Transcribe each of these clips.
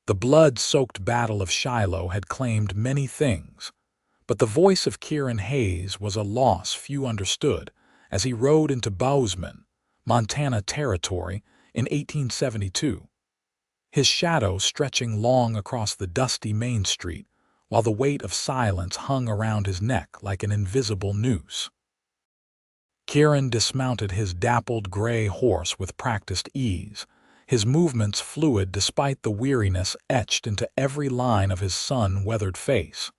The blood-soaked Battle of Shiloh had claimed many things, but the voice of Kieran Hayes was a loss few understood as he rode into Bozeman, Montana territory in 1872, his shadow stretching long across the dusty Main Street while the weight of silence hung around his neck like an invisible noose. Kieran dismounted his dappled gray horse with practiced ease, his movements fluid despite the weariness etched into every line of his sun-weathered face.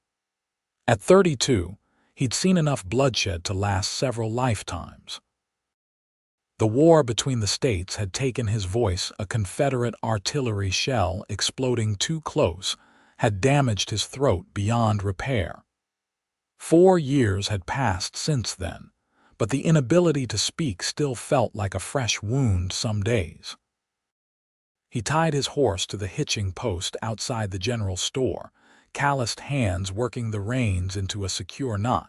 At 32, he'd seen enough bloodshed to last several lifetimes. The war between the states had taken his voice. A Confederate artillery shell exploding too close had damaged his throat beyond repair. 4 years had passed since then, but the inability to speak still felt like a fresh wound some days. He tied his horse to the hitching post outside the general store, calloused hands working the reins into a secure knot.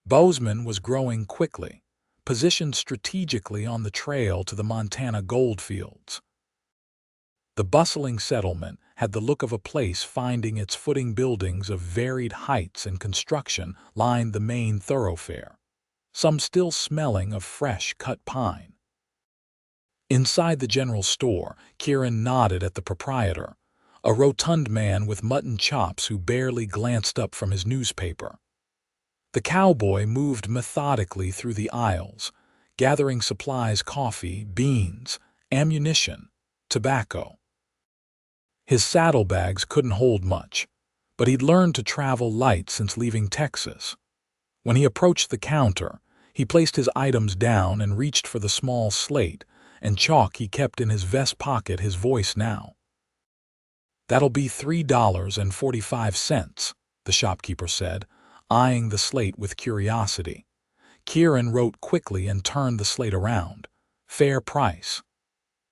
Bozeman was growing quickly, positioned strategically on the trail to the Montana goldfields. The bustling settlement had the look of a place finding its footing. Buildings of varied heights and construction lined the main thoroughfare, some still smelling of fresh-cut pine. Inside the general store, Kieran nodded at the proprietor, a rotund man with mutton chops who barely glanced up from his newspaper. The cowboy moved methodically through the aisles, gathering supplies: coffee, beans, ammunition, tobacco. His saddlebags couldn't hold much, but he'd learned to travel light since leaving Texas. When he approached the counter, he placed his items down and reached for the small slate and chalk he kept in his vest pocket. His voice now. "That'll be $3.45, the shopkeeper said, eyeing the slate with curiosity. Kieran wrote quickly and turned the slate around. "Fair price."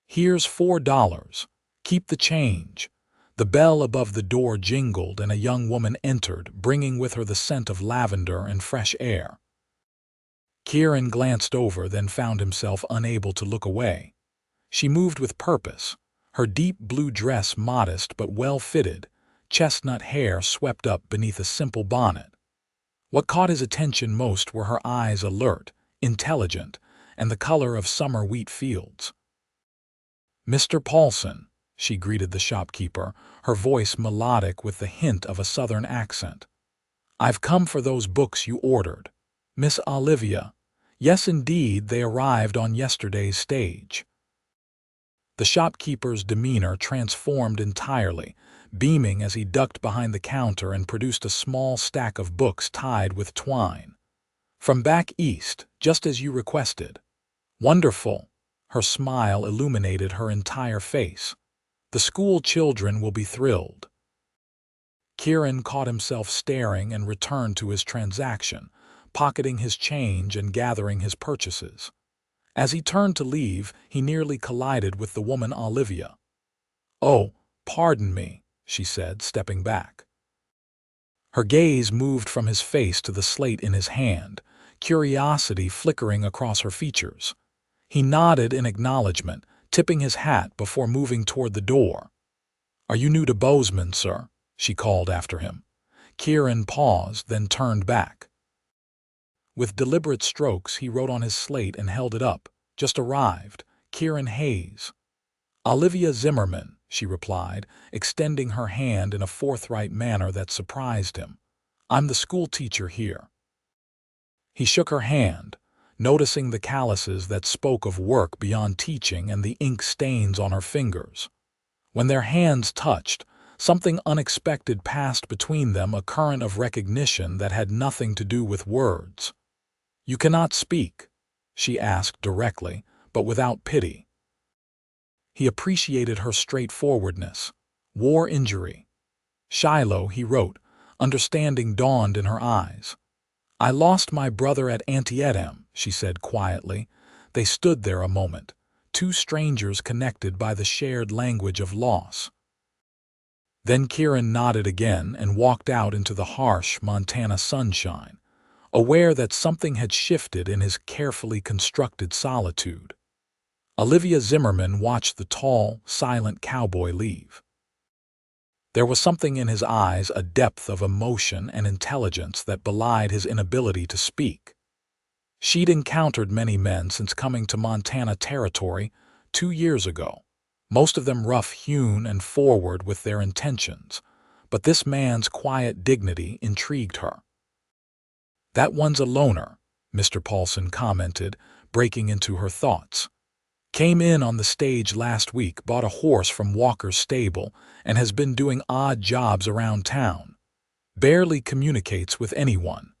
"Here's $4. Keep the change." The bell above the door jingled and a young woman entered, bringing with her the scent of lavender and fresh air. Kieran glanced over, then found himself unable to look away. She moved with purpose, her deep blue dress modest but well-fitted, chestnut hair swept up beneath a simple bonnet. What caught his attention most were her eyes, alert, intelligent, and the color of summer wheat fields. "Mr. Paulson," she greeted the shopkeeper, her voice melodic with the hint of a southern accent. "I've come for those books you ordered." "Miss Olivia." "Yes, indeed, they arrived on yesterday's stage." The shopkeeper's demeanor transformed entirely, beaming as he ducked behind the counter and produced a small stack of books tied with twine. "From back east, just as you requested." "Wonderful." Her smile illuminated her entire face. "The school children will be thrilled." Kieran caught himself staring and returned to his transaction, pocketing his change and gathering his purchases. As he turned to leave, he nearly collided with the woman Olivia. "Oh, pardon me," she said, stepping back. Her gaze moved from his face to the slate in his hand, curiosity flickering across her features. He nodded in acknowledgement, tipping his hat before moving toward the door. "Are you new to Bozeman, sir?" she called after him. Kieran paused, then turned back. With deliberate strokes, he wrote on his slate and held it up. "Just arrived. Kieran Hayes." "Olivia Zimmerman," she replied, extending her hand in a forthright manner that surprised him. "I'm the schoolteacher here." He shook her hand, noticing the calluses that spoke of work beyond teaching and the ink stains on her fingers. When their hands touched, something unexpected passed between them, a current of recognition that had nothing to do with words. "You cannot speak?" she asked directly, but without pity. He appreciated her straightforwardness. "War injury." "Shiloh," he wrote. Understanding dawned in her eyes. "I lost my brother at Antietam," she said quietly. They stood there a moment, two strangers connected by the shared language of loss. Then Kieran nodded again and walked out into the harsh Montana sunshine, aware that something had shifted in his carefully constructed solitude. Olivia Zimmerman watched the tall, silent cowboy leave. There was something in his eyes, a depth of emotion and intelligence that belied his inability to speak. She'd encountered many men since coming to Montana Territory 2 years ago, most of them rough-hewn and forward with their intentions, but this man's quiet dignity intrigued her. "That one's a loner," Mr. Paulson commented, breaking into her thoughts. "Came in on the stage last week, bought a horse from Walker's stable, and has been doing odd jobs around town. Barely communicates with anyone.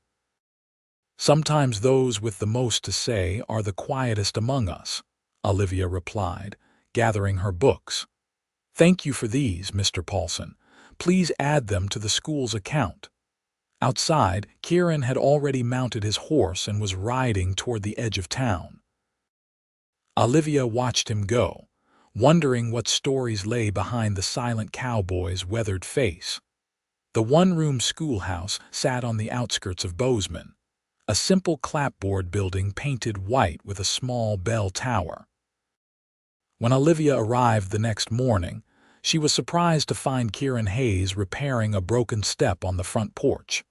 Sometimes those with the most to say are the quietest among us," Olivia replied, gathering her books. "Thank you for these, Mr. Paulson. Please add them to the school's account." Outside, Kieran had already mounted his horse and was riding toward the edge of town. Olivia watched him go, wondering what stories lay behind the silent cowboy's weathered face. The one-room schoolhouse sat on the outskirts of Bozeman, a simple clapboard building painted white with a small bell tower. When Olivia arrived the next morning, she was surprised to find Kieran Hayes repairing a broken step on the front porch.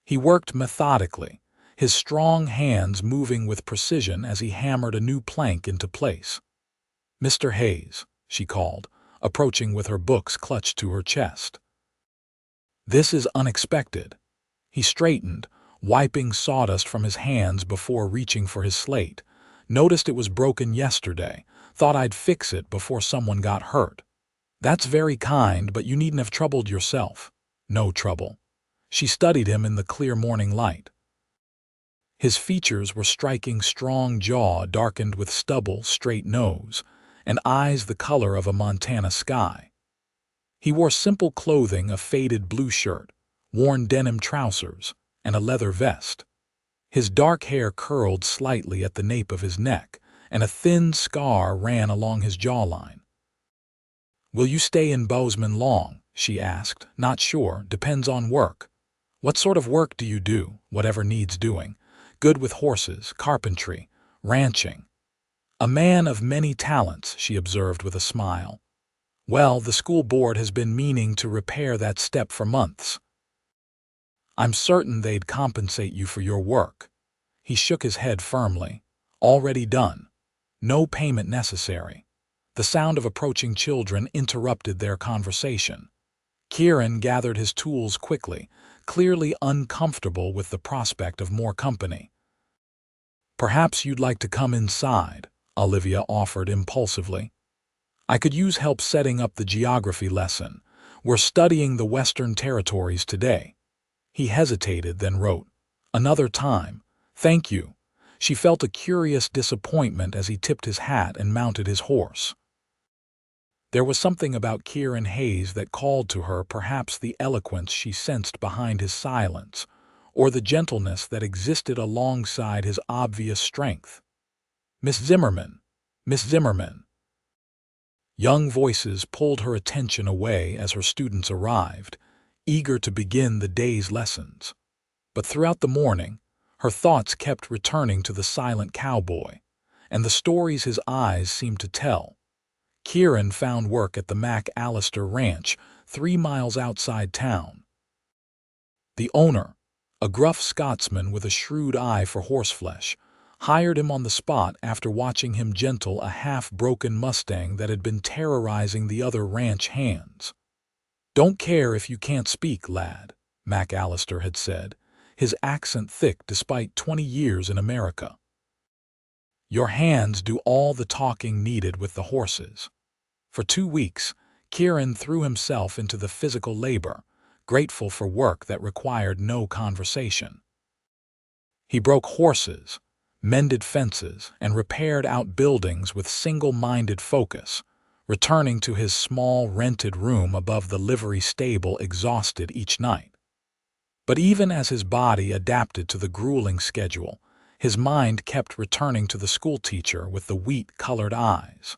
He worked methodically, his strong hands moving with precision as he hammered a new plank into place. "Mr. Hayes," she called, approaching with her books clutched to her chest. "This is unexpected." He straightened, wiping sawdust from his hands before reaching for his slate. "Noticed it was broken yesterday. Thought I'd fix it before someone got hurt." "That's very kind, but you needn't have troubled yourself." "No trouble." She studied him in the clear morning light. His features were striking, strong jaw darkened with stubble, straight nose, and eyes the color of a Montana sky. He wore simple clothing, a faded blue shirt, worn denim trousers, and a leather vest. His dark hair curled slightly at the nape of his neck, and a thin scar ran along his jawline. "Will you stay in Bozeman long?" she asked. "Not sure. Depends on work." "What sort of work do you do?" "Whatever needs doing. Good with horses, carpentry, ranching." "A man of many talents," she observed with a smile. "Well, the school board has been meaning to repair that step for months. I'm certain they'd compensate you for your work." He shook his head firmly. "Already done. No payment necessary." The sound of approaching children interrupted their conversation. Kieran gathered his tools quickly, clearly uncomfortable with the prospect of more company. "Perhaps you'd like to come inside," Olivia offered impulsively. "I could use help setting up the geography lesson. We're studying the Western Territories today." He hesitated, then wrote, "Another time. Thank you." She felt a curious disappointment as he tipped his hat and mounted his horse. There was something about Kieran Hayes that called to her, perhaps the eloquence she sensed behind his silence, or the gentleness that existed alongside his obvious strength. "Miss Zimmerman! Miss Zimmerman!" Young voices pulled her attention away as her students arrived, eager to begin the day's lessons. But throughout the morning, her thoughts kept returning to the silent cowboy, and the stories his eyes seemed to tell. Kieran found work at the McAllister Ranch, 3 miles outside town. The owner, a gruff Scotsman with a shrewd eye for horseflesh, hired him on the spot after watching him gentle a half-broken Mustang that had been terrorizing the other ranch hands. "Don't care if you can't speak, lad," McAllister had said, his accent thick despite 20 years in America. "Your hands do all the talking needed with the horses." For 2 weeks, Kieran threw himself into the physical labor, grateful for work that required no conversation. He broke horses, mended fences, and repaired outbuildings with single-minded focus, returning to his small rented room above the livery stable exhausted each night. But even as his body adapted to the grueling schedule, his mind kept returning to the schoolteacher with the wheat-colored eyes.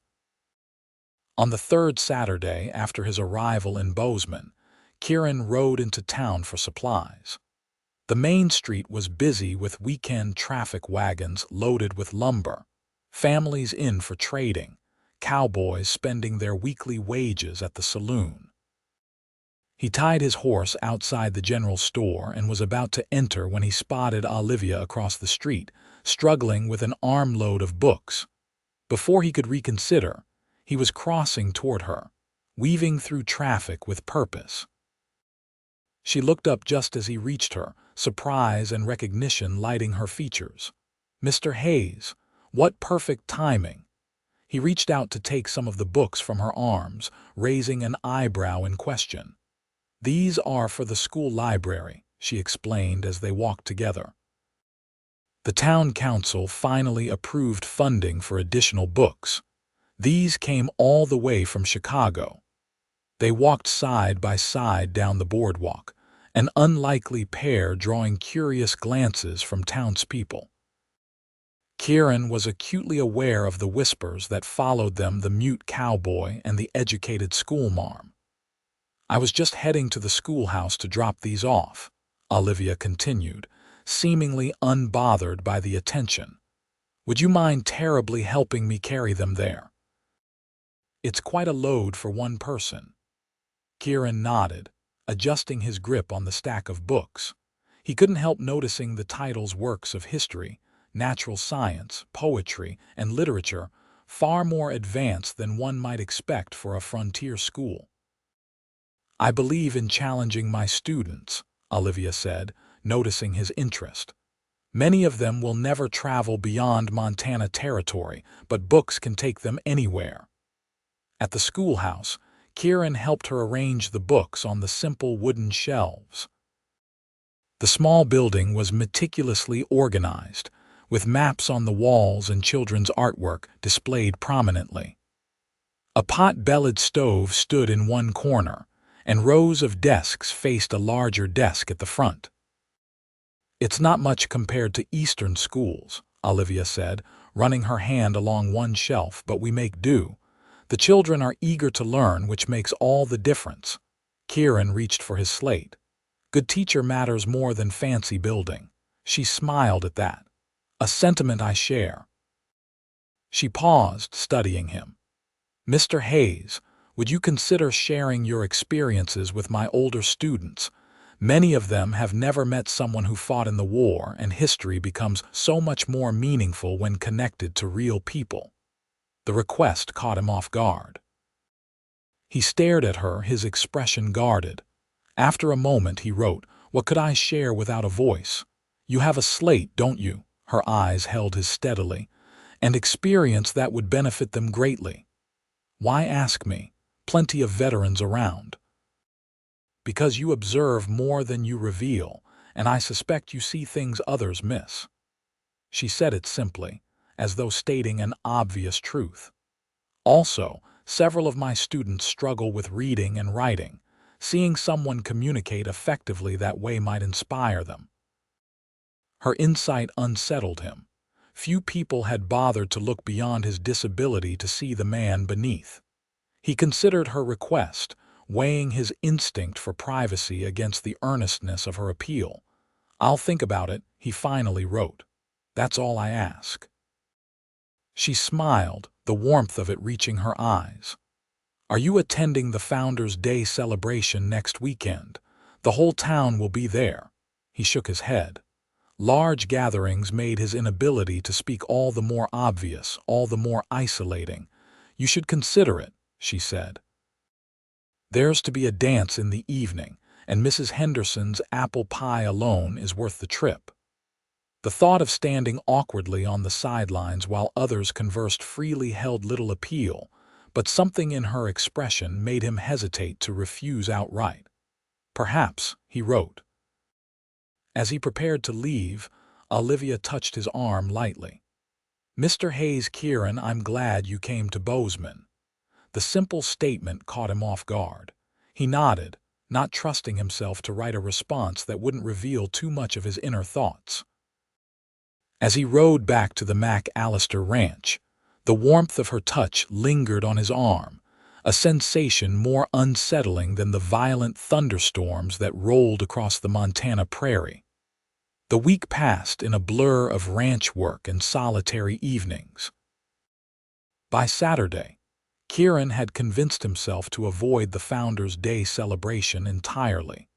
On the 3rd Saturday after his arrival in Bozeman, Kieran rode into town for supplies. The main street was busy with weekend traffic wagons loaded with lumber, families in for trading, cowboys spending their weekly wages at the saloon. He tied his horse outside the general store and was about to enter when he spotted Olivia across the street, struggling with an armload of books. Before he could reconsider, he was crossing toward her, weaving through traffic with purpose. She looked up just as he reached her, surprise and recognition lighting her features. "Mr. Hayes, what perfect timing!" He reached out to take some of the books from her arms, raising an eyebrow in question. "These are for the school library," she explained as they walked together. The town council finally approved funding for additional books. These came all the way from Chicago. They walked side by side down the boardwalk, an unlikely pair drawing curious glances from townspeople. Kieran was acutely aware of the whispers that followed them, the mute cowboy and the educated schoolmarm. "I was just heading to the schoolhouse to drop these off," Olivia continued, seemingly unbothered by the attention. "Would you mind terribly helping me carry them there? It's quite a load for one person." Kieran nodded, adjusting his grip on the stack of books. He couldn't help noticing the titles: works of history, natural science, poetry, and literature, far more advanced than one might expect for a frontier school. "I believe in challenging my students," Olivia said, noticing his interest. "Many of them will never travel beyond Montana territory, but books can take them anywhere." At the schoolhouse, Kieran helped her arrange the books on the simple wooden shelves. The small building was meticulously organized, with maps on the walls and children's artwork displayed prominently. A pot-bellied stove stood in one corner, and rows of desks faced a larger desk at the front. "It's not much compared to Eastern schools," Olivia said, running her hand along one shelf, "but we make do. The children are eager to learn, which makes all the difference." Kieran reached for his slate. "Good teacher matters more than fancy building." She smiled at that. "A sentiment I share." She paused, studying him. "Mr. Hayes, would you consider sharing your experiences with my older students? Many of them have never met someone who fought in the war, and history becomes so much more meaningful when connected to real people." The request caught him off guard. He stared at her, his expression guarded. After a moment, he wrote, "What could I share without a voice? You have a slate, don't you?" Her eyes held his steadily. "And experience that would benefit them greatly." "Why ask me? Plenty of veterans around." "Because you observe more than you reveal, and I suspect you see things others miss." She said it simply, as though stating an obvious truth. "Also, several of my students struggle with reading and writing. Seeing someone communicate effectively that way might inspire them." Her insight unsettled him. Few people had bothered to look beyond his disability to see the man beneath. He considered her request, weighing his instinct for privacy against the earnestness of her appeal. "I'll think about it," he finally wrote. "That's all I ask." She smiled, the warmth of it reaching her eyes. "Are you attending the Founders' Day celebration next weekend? The whole town will be there." He shook his head. Large gatherings made his inability to speak all the more obvious, all the more isolating. "You should consider it," she said. "There's to be a dance in the evening, and Mrs. Henderson's apple pie alone is worth the trip." The thought of standing awkwardly on the sidelines while others conversed freely held little appeal, but something in her expression made him hesitate to refuse outright. "Perhaps," he wrote. As he prepared to leave, Olivia touched his arm lightly. "Mr. Hayes, Kieran, I'm glad you came to Bozeman." The simple statement caught him off guard. He nodded, not trusting himself to write a response that wouldn't reveal too much of his inner thoughts. As he rode back to the McAllister ranch, the warmth of her touch lingered on his arm, a sensation more unsettling than the violent thunderstorms that rolled across the Montana prairie. The week passed in a blur of ranch work and solitary evenings. By Saturday, Kieran had convinced himself to avoid the Founders' Day celebration entirely,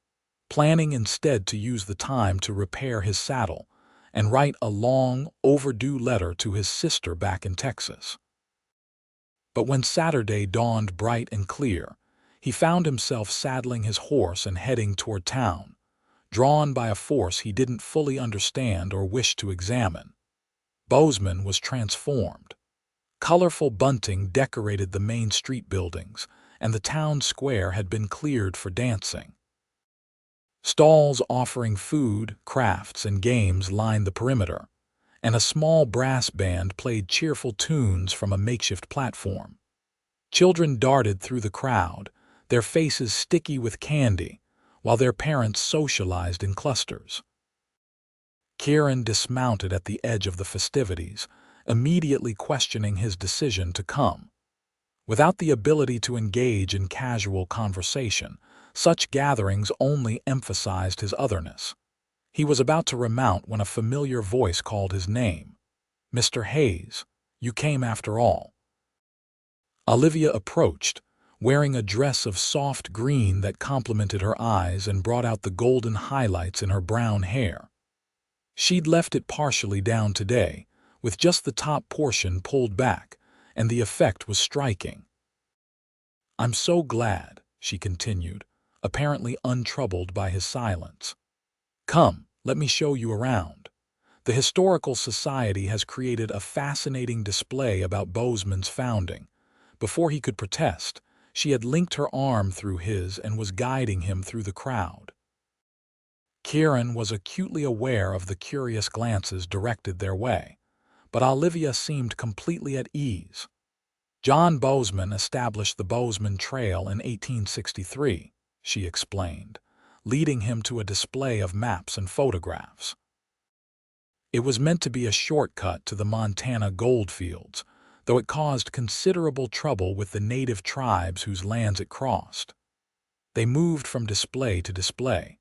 planning instead to use the time to repair his saddle and write a long, overdue letter to his sister back in Texas. But when Saturday dawned bright and clear, he found himself saddling his horse and heading toward town, drawn by a force he didn't fully understand or wish to examine. Bozeman was transformed. Colorful bunting decorated the main street buildings, and the town square had been cleared for dancing. Stalls offering food, crafts, and games lined the perimeter, and a small brass band played cheerful tunes from a makeshift platform. Children darted through the crowd, their faces sticky with candy, while their parents socialized in clusters. Kieran dismounted at the edge of the festivities, immediately questioning his decision to come. Without the ability to engage in casual conversation, such gatherings only emphasized his otherness. He was about to remount when a familiar voice called his name. "Mr. Hayes, you came after all." Olivia approached, wearing a dress of soft green that complemented her eyes and brought out the golden highlights in her brown hair. She'd left it partially down today, with just the top portion pulled back, and the effect was striking. "I'm so glad," she continued, apparently untroubled by his silence. "Come, let me show you around. The Historical Society has created a fascinating display about Bozeman's founding." Before he could protest, she had linked her arm through his and was guiding him through the crowd. Kieran was acutely aware of the curious glances directed their way, but Olivia seemed completely at ease. "John Bozeman established the Bozeman Trail in 1863, she explained, leading him to a display of maps and photographs. It was meant to be a shortcut to the Montana goldfields, though it caused considerable trouble with the native tribes whose lands it crossed. They moved from display to display,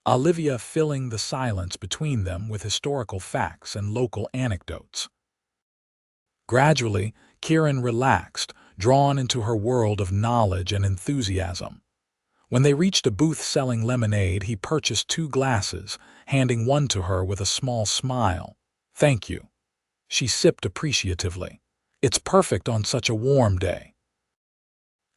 Olivia filling the silence between them with historical facts and local anecdotes. Gradually, Kieran relaxed, drawn into her world of knowledge and enthusiasm. When they reached a booth selling lemonade, he purchased 2 glasses, handing one to her with a small smile. "Thank you." She sipped appreciatively. "It's perfect on such a warm day."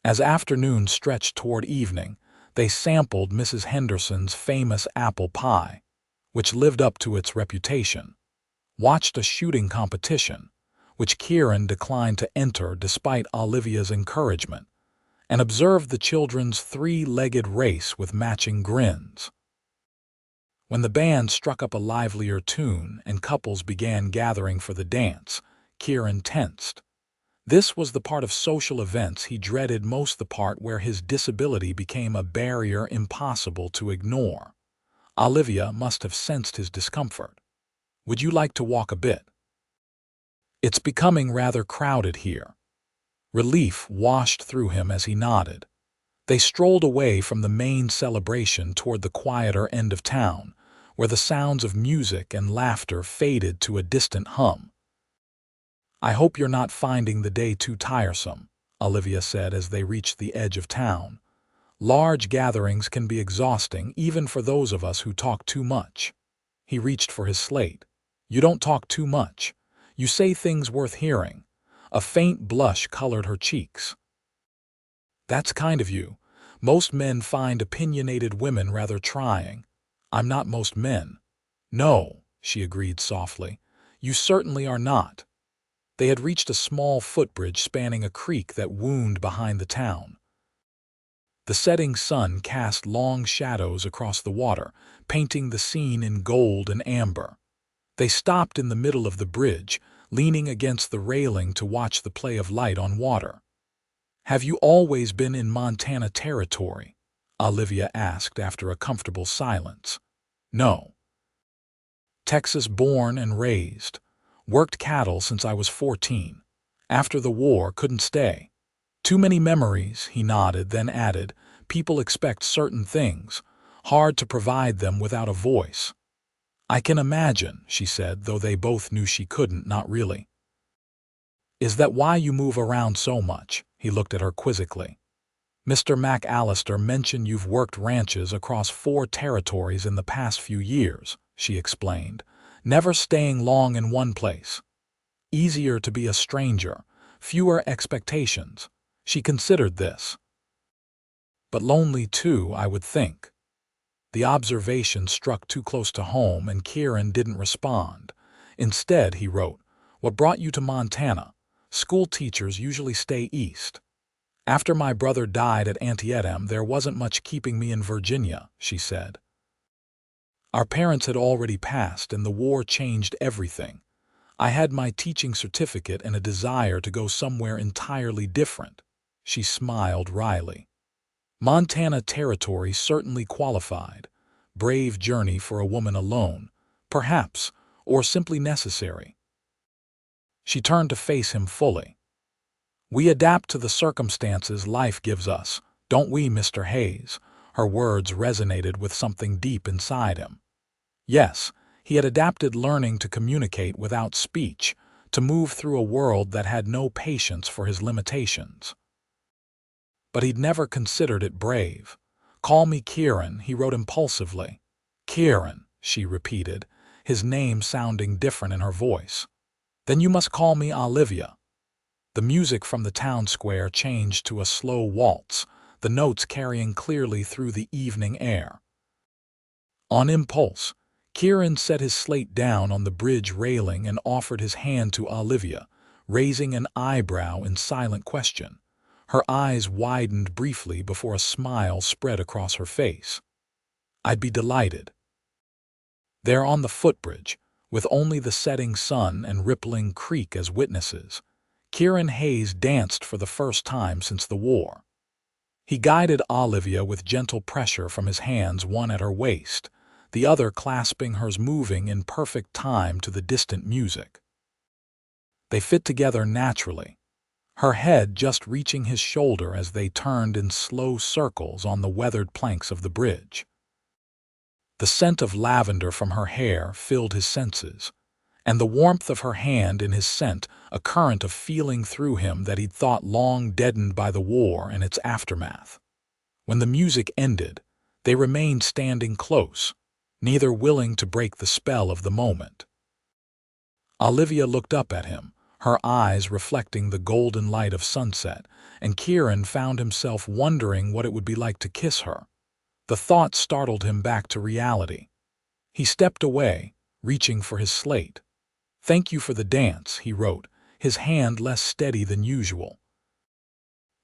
As afternoon stretched toward evening, they sampled Mrs. Henderson's famous apple pie, which lived up to its reputation, watched a shooting competition, which Kieran declined to enter despite Olivia's encouragement, and observed the children's 3-legged race with matching grins. When the band struck up a livelier tune and couples began gathering for the dance, Kieran tensed. This was the part of social events he dreaded most, the part where his disability became a barrier impossible to ignore. Olivia must have sensed his discomfort. "Would you like to walk a bit? It's becoming rather crowded here." Relief washed through him as he nodded. They strolled away from the main celebration toward the quieter end of town, where the sounds of music and laughter faded to a distant hum. "I hope you're not finding the day too tiresome," Olivia said as they reached the edge of town. "Large gatherings can be exhausting even for those of us who talk too much." He reached for his slate. "You don't talk too much. You say things worth hearing." A faint blush colored her cheeks. "That's kind of you. Most men find opinionated women rather trying." "I'm not most men." "No," she agreed softly. "You certainly are not." They had reached a small footbridge spanning a creek that wound behind the town. The setting sun cast long shadows across the water, painting the scene in gold and amber. They stopped in the middle of the bridge, leaning against the railing to watch the play of light on water. "Have you always been in Montana territory?" Olivia asked after a comfortable silence. "No." "Texas born and raised. Worked cattle since I was 14. After the war, couldn't stay." "Too many memories," he nodded, then added, "People expect certain things. Hard to provide them without a voice." "I can imagine," she said, though they both knew she couldn't, not really. "Is that why you move around so much?" He looked at her quizzically. Mr. McAllister mentioned you've worked ranches across 4 territories in the past few years, she explained, never staying long in one place. Easier to be a stranger, fewer expectations. She considered this. But lonely too, I would think. The observation struck too close to home and Kieran didn't respond. Instead, he wrote, "What brought you to Montana? School teachers usually stay east." "After my brother died at Antietam, there wasn't much keeping me in Virginia," she said. "Our parents had already passed and the war changed everything. I had my teaching certificate and a desire to go somewhere entirely different." She smiled wryly. Montana Territory certainly qualified. Brave journey for a woman alone, perhaps, or simply necessary. She turned to face him fully. "We adapt to the circumstances life gives us, don't we, Mr. Hayes?" Her words resonated with something deep inside him. Yes, he had adapted learning to communicate without speech, to move through a world that had no patience for his limitations. But he'd never considered it brave. "Call me Kieran," he wrote impulsively. "Kieran," she repeated, his name sounding different in her voice. "Then you must call me Olivia." The music from the town square changed to a slow waltz, the notes carrying clearly through the evening air. On impulse, Kieran set his slate down on the bridge railing and offered his hand to Olivia, raising an eyebrow in silent question. Her eyes widened briefly before a smile spread across her face. "I'd be delighted." There on the footbridge, with only the setting sun and rippling creek as witnesses, Kieran Hayes danced for the first time since the war. He guided Olivia with gentle pressure from his hands, one at her waist, the other clasping hers, moving in perfect time to the distant music. They fit together naturally, her head just reaching his shoulder as they turned in slow circles on the weathered planks of the bridge. The scent of lavender from her hair filled his senses, and the warmth of her hand in his scent a current of feeling through him that he'd thought long deadened by the war and its aftermath. When the music ended, they remained standing close, neither willing to break the spell of the moment. Olivia looked up at him, her eyes reflecting the golden light of sunset, and Kieran found himself wondering what it would be like to kiss her. The thought startled him back to reality. He stepped away, reaching for his slate. "Thank you for the dance," he wrote, his hand less steady than usual.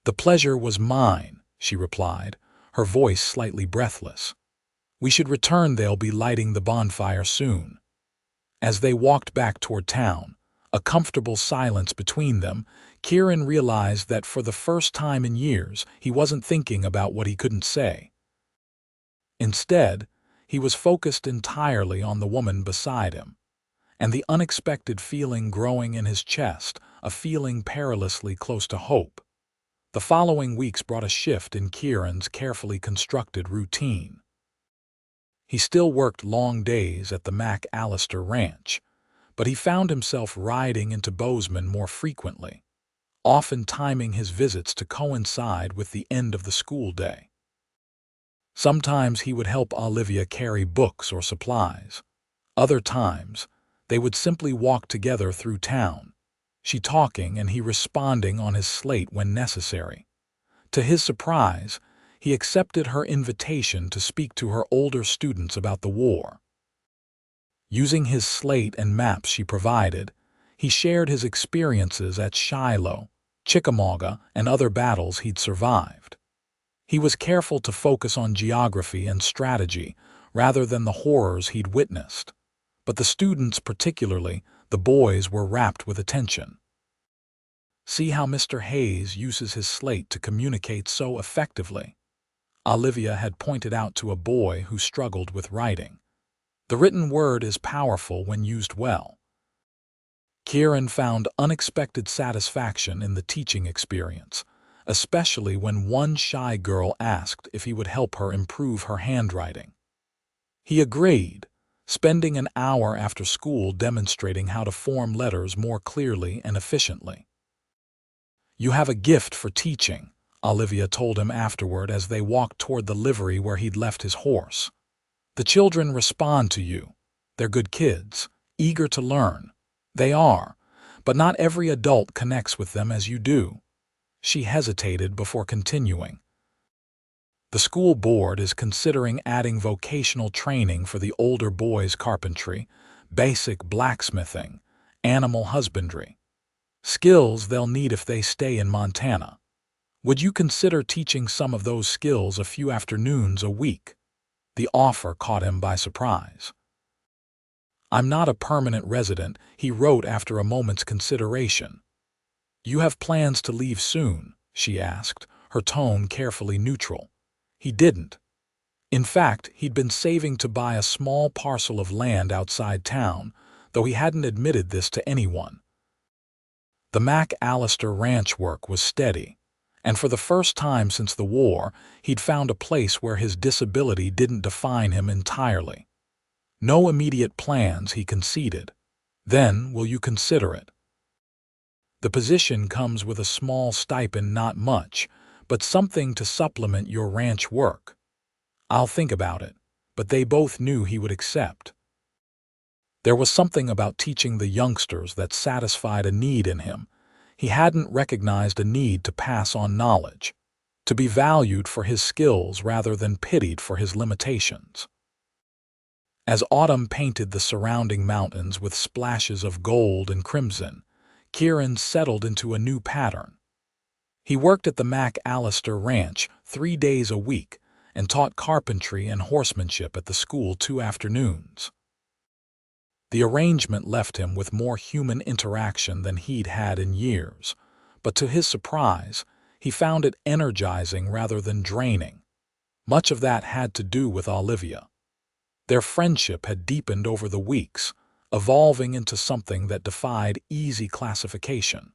"The pleasure was mine," she replied, her voice slightly breathless. "We should return. They'll be lighting the bonfire soon." As they walked back toward town, a comfortable silence between them, Kieran realized that for the first time in years he wasn't thinking about what he couldn't say. Instead, he was focused entirely on the woman beside him, and the unexpected feeling growing in his chest, a feeling perilously close to hope. The following weeks brought a shift in Kieran's carefully constructed routine. He still worked long days at the McAllister Ranch, but he found himself riding into Bozeman more frequently, often timing his visits to coincide with the end of the school day. Sometimes he would help Olivia carry books or supplies. Other times, they would simply walk together through town, she talking and he responding on his slate when necessary. To his surprise, he accepted her invitation to speak to her older students about the war. Using his slate and maps she provided, he shared his experiences at Shiloh, Chickamauga, and other battles he'd survived. He was careful to focus on geography and strategy rather than the horrors he'd witnessed, but the students, particularly the boys, were rapt with attention. "See how Mr. Hayes uses his slate to communicate so effectively," Olivia had pointed out to a boy who struggled with writing. "The written word is powerful when used well." Kieran found unexpected satisfaction in the teaching experience, especially when one shy girl asked if he would help her improve her handwriting. He agreed, spending an hour after school demonstrating how to form letters more clearly and efficiently. "You have a gift for teaching," Olivia told him afterward as they walked toward the livery where he'd left his horse. "The children respond to you. They're good kids, eager to learn. They are, but not every adult connects with them as you do." She hesitated before continuing. "The school board is considering adding vocational training for the older boys' carpentry, basic blacksmithing, animal husbandry. Skills they'll need if they stay in Montana. Would you consider teaching some of those skills a few afternoons a week?" The offer caught him by surprise. "I'm not a permanent resident," he wrote after a moment's consideration. "You have plans to leave soon?" she asked, her tone carefully neutral. He didn't. In fact, he'd been saving to buy a small parcel of land outside town, though he hadn't admitted this to anyone. The McAllister ranch work was steady, and for the first time since the war, he'd found a place where his disability didn't define him entirely. "No immediate plans," he conceded. "Then, will you consider it? The position comes with a small stipend, not much, but something to supplement your ranch work." "I'll think about it," but they both knew he would accept. There was something about teaching the youngsters that satisfied a need in him. He hadn't recognized a need to pass on knowledge, to be valued for his skills rather than pitied for his limitations. As autumn painted the surrounding mountains with splashes of gold and crimson, Kieran settled into a new pattern. He worked at the McAllister Ranch 3 days a week and taught carpentry and horsemanship at the school 2 afternoons. The arrangement left him with more human interaction than he'd had in years, but to his surprise, he found it energizing rather than draining. Much of that had to do with Olivia. Their friendship had deepened over the weeks, evolving into something that defied easy classification.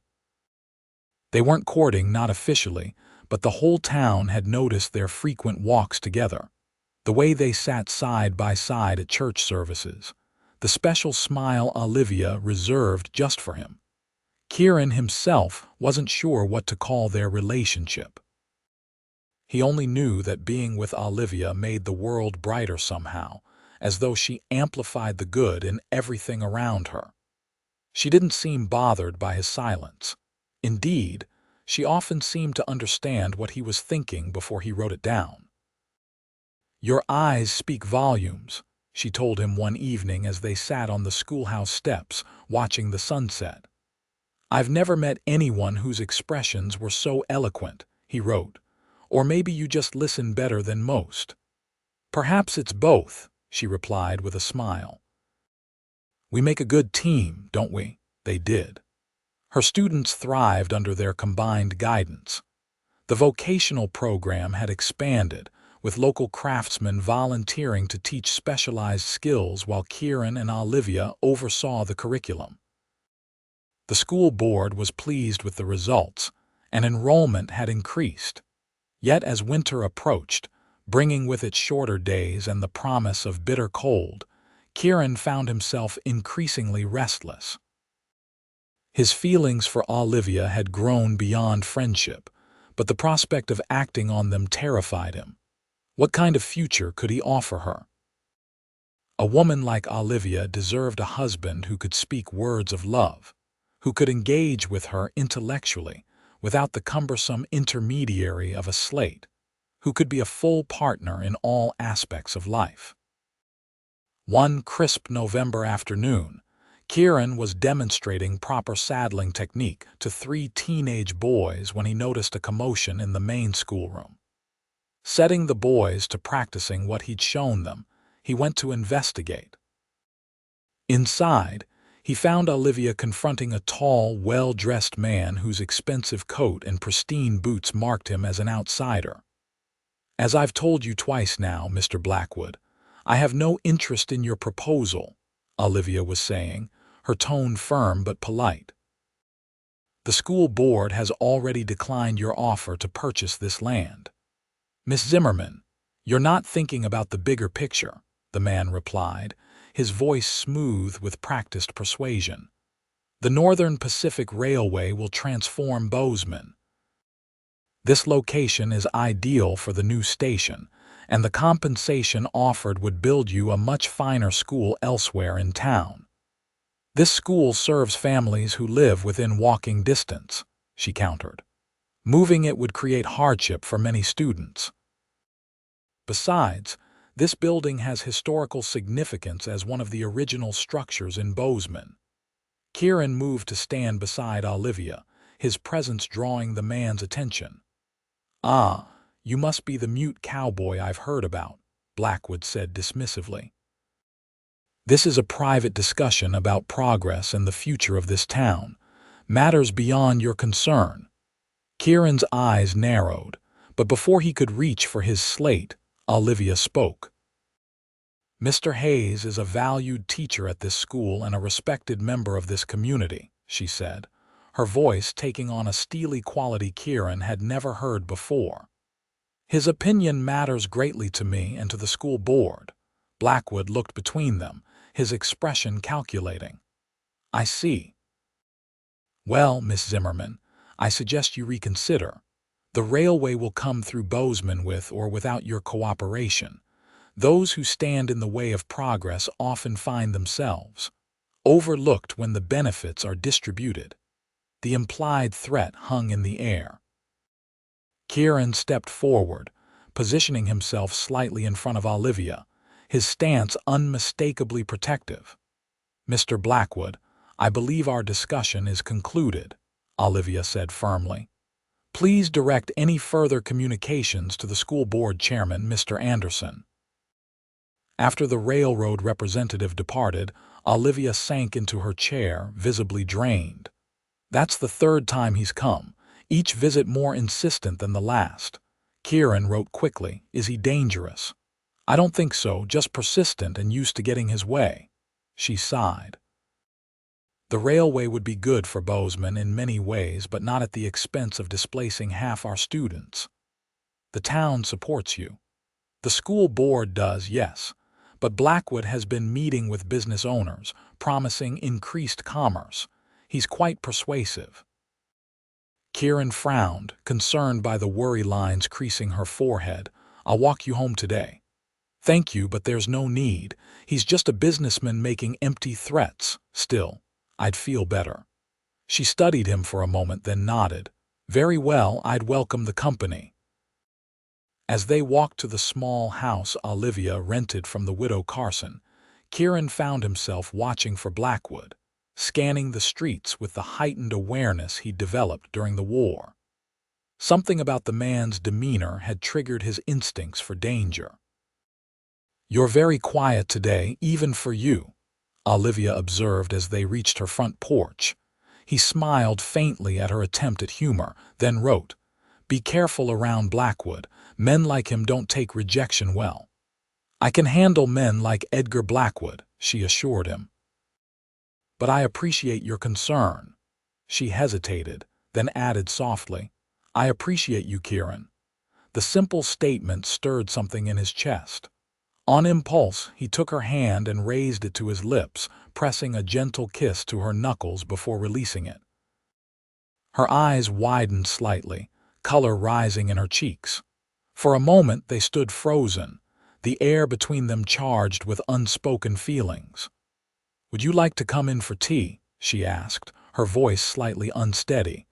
They weren't courting, not officially, but the whole town had noticed their frequent walks together, the way they sat side by side at church services, the special smile Olivia reserved just for him. Kieran himself wasn't sure what to call their relationship. He only knew that being with Olivia made the world brighter somehow, as though she amplified the good in everything around her. She didn't seem bothered by his silence. Indeed, she often seemed to understand what he was thinking before he wrote it down. "Your eyes speak volumes," she told him one evening as they sat on the schoolhouse steps watching the sunset. "I've never met anyone whose expressions were so eloquent," he wrote. "Or maybe you just listen better than most." "Perhaps it's both," she replied with a smile. "We make a good team, don't we?" They did. Her students thrived under their combined guidance. The vocational program had expanded, with local craftsmen volunteering to teach specialized skills while Kieran and Olivia oversaw the curriculum. The school board was pleased with the results, and enrollment had increased. Yet as winter approached, bringing with it shorter days and the promise of bitter cold, Kieran found himself increasingly restless. His feelings for Olivia had grown beyond friendship, but the prospect of acting on them terrified him. What kind of future could he offer her? A woman like Olivia deserved a husband who could speak words of love, who could engage with her intellectually without the cumbersome intermediary of a slate, who could be a full partner in all aspects of life. One crisp November afternoon, Kieran was demonstrating proper saddling technique to 3 teenage boys when he noticed a commotion in the main schoolroom. Setting the boys to practicing what he'd shown them, he went to investigate. Inside, he found Olivia confronting a tall, well-dressed man whose expensive coat and pristine boots marked him as an outsider. "As I've told you twice now, Mr. Blackwood, I have no interest in your proposal," Olivia was saying, her tone firm but polite. "The school board has already declined your offer to purchase this land." "Miss Zimmerman, you're not thinking about the bigger picture," the man replied, his voice smooth with practiced persuasion. "The Northern Pacific Railway will transform Bozeman. This location is ideal for the new station, and the compensation offered would build you a much finer school elsewhere in town. This school serves families who live within walking distance, she countered. Moving it would create hardship for many students. Besides, this building has historical significance as one of the original structures in Bozeman. Kieran moved to stand beside Olivia, his presence drawing the man's attention. "Ah, you must be the mute cowboy I've heard about," Blackwood said dismissively. "This is a private discussion about progress and the future of this town, matters beyond your concern." Kieran's eyes narrowed, but before he could reach for his slate, Olivia spoke. "Mr. Hayes is a valued teacher at this school and a respected member of this community," she said, her voice taking on a steely quality Kieran had never heard before. "His opinion matters greatly to me and to the school board." Blackwood looked between them, his expression calculating. "I see. Well, Miss Zimmerman, I suggest you reconsider. The railway will come through Bozeman with or without your cooperation. Those who stand in the way of progress often find themselves overlooked when the benefits are distributed." The implied threat hung in the air. Kieran stepped forward, positioning himself slightly in front of Olivia, his stance unmistakably protective. "Mr. Blackwood, I believe our discussion is concluded," Olivia said firmly. "Please direct any further communications to the school board chairman, Mr. Anderson." After the railroad representative departed, Olivia sank into her chair, visibly drained. "That's the third time he's come, each visit more insistent than the last." Kieran wrote quickly, "Is he dangerous?" "I don't think so, just persistent and used to getting his way." She sighed. "The railway would be good for Bozeman in many ways, but not at the expense of displacing half our students. The town supports you. The school board does, yes, but Blackwood has been meeting with business owners, promising increased commerce. He's quite persuasive." Kieran frowned, concerned by the worry lines creasing her forehead. "I'll walk you home today." "Thank you, but there's no need. He's just a businessman making empty threats. Still, I'd feel better." She studied him for a moment, then nodded. "Very well, I'd welcome the company." As they walked to the small house Olivia rented from the widow Carson, Kieran found himself watching for Blackwood, scanning the streets with the heightened awareness he'd developed during the war. Something about the man's demeanor had triggered his instincts for danger. "You're very quiet today, even for you," Olivia observed as they reached her front porch. He smiled faintly at her attempt at humor, then wrote, "Be careful around Blackwood. Men like him don't take rejection well." "I can handle men like Edgar Blackwood," she assured him. "But I appreciate your concern." She hesitated, then added softly, "I appreciate you, Kieran." The simple statement stirred something in his chest. On impulse, he took her hand and raised it to his lips, pressing a gentle kiss to her knuckles before releasing it. Her eyes widened slightly, color rising in her cheeks. For a moment they stood frozen, the air between them charged with unspoken feelings. "Would you like to come in for tea?" she asked, her voice slightly unsteady.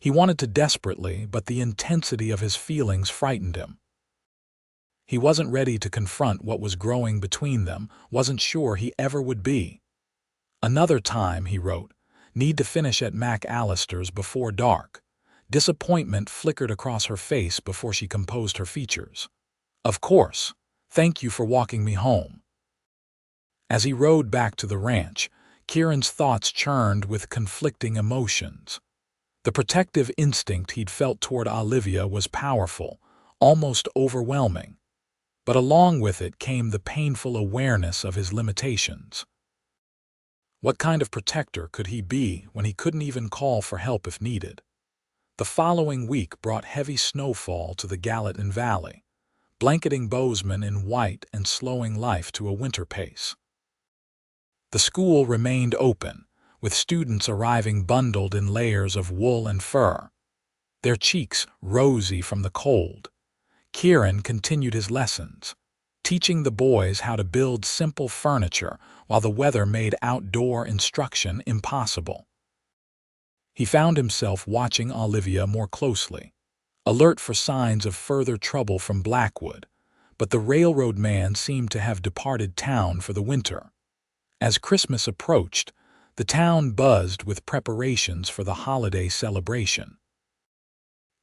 He wanted to desperately, but the intensity of his feelings frightened him. He wasn't ready to confront what was growing between them, wasn't sure he ever would be. "Another time," he wrote, "need to finish at Mac Allister's before dark." Disappointment flickered across her face before she composed her features. "Of course. Thank you for walking me home." As he rode back to the ranch, Kieran's thoughts churned with conflicting emotions. The protective instinct he'd felt toward Olivia was powerful, almost overwhelming. But along with it came the painful awareness of his limitations. What kind of protector could he be when he couldn't even call for help if needed? The following week brought heavy snowfall to the Gallatin Valley, blanketing Bozeman in white and slowing life to a winter pace. The school remained open, with students arriving bundled in layers of wool and fur. their cheeks rosy from the cold. Kieran continued his lessons, teaching the boys how to build simple furniture while the weather made outdoor instruction impossible. He found himself watching Olivia more closely, alert for signs of further trouble from Blackwood, but the railroad man seemed to have departed town for the winter. As Christmas approached, the town buzzed with preparations for the holiday celebration.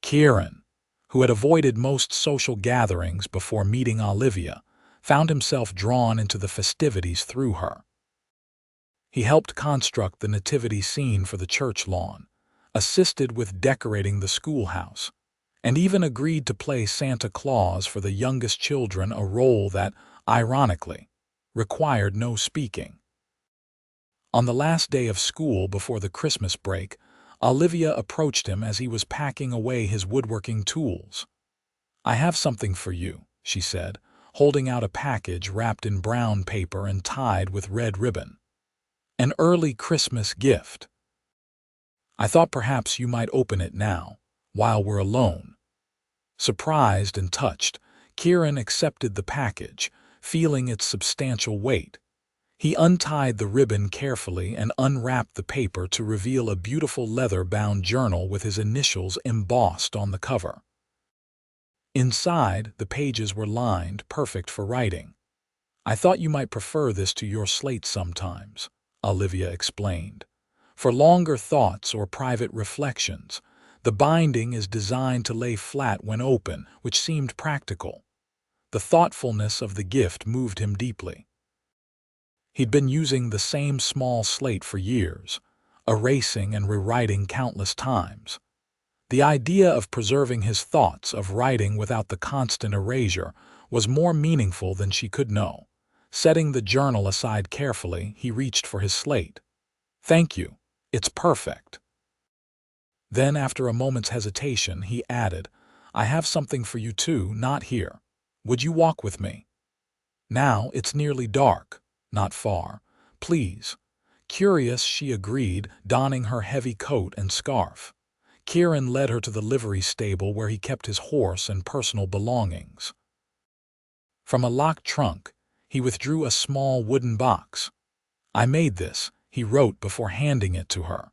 Kieran, who had avoided most social gatherings before meeting Olivia, found himself drawn into the festivities through her. He helped construct the nativity scene for the church lawn, assisted with decorating the schoolhouse, and even agreed to play Santa Claus for the youngest children, a role that, ironically, required no speaking. On the last day of school before the Christmas break, Olivia approached him as he was packing away his woodworking tools. "I have something for you," she said, holding out a package wrapped in brown paper and tied with red ribbon. "An early Christmas gift. I thought perhaps you might open it now, while we're alone." Surprised and touched, Kieran accepted the package, feeling its substantial weight. He untied the ribbon carefully and unwrapped the paper to reveal a beautiful leather-bound journal with his initials embossed on the cover. Inside, the pages were lined, perfect for writing. "I thought you might prefer this to your slate sometimes," Olivia explained. "For longer thoughts or private reflections, the binding is designed to lay flat when open, which seemed practical." The thoughtfulness of the gift moved him deeply. He'd been using the same small slate for years, erasing and rewriting countless times. The idea of preserving his thoughts, of writing without the constant erasure, was more meaningful than she could know. Setting the journal aside carefully, he reached for his slate. "Thank you. It's perfect." Then, after a moment's hesitation, he added, "I have something for you too, not here. Would you walk with me? Now it's nearly dark. Not far. Please." Curious, she agreed, donning her heavy coat and scarf. Kieran led her to the livery stable where he kept his horse and personal belongings. From a locked trunk, he withdrew a small wooden box. "I made this," he wrote before handing it to her.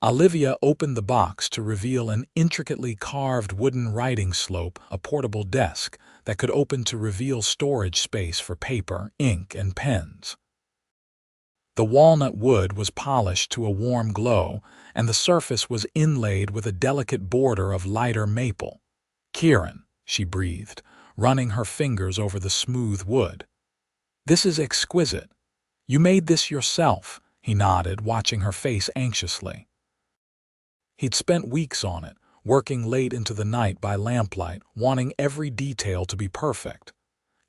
Olivia opened the box to reveal an intricately carved wooden writing slope, a portable desk that could open to reveal storage space for paper, ink, and pens. The walnut wood was polished to a warm glow, and the surface was inlaid with a delicate border of lighter maple. "Kieran," she breathed, running her fingers over the smooth wood. "This is exquisite. You made this yourself," he nodded, watching her face anxiously. He'd spent weeks on it, working late into the night by lamplight, wanting every detail to be perfect.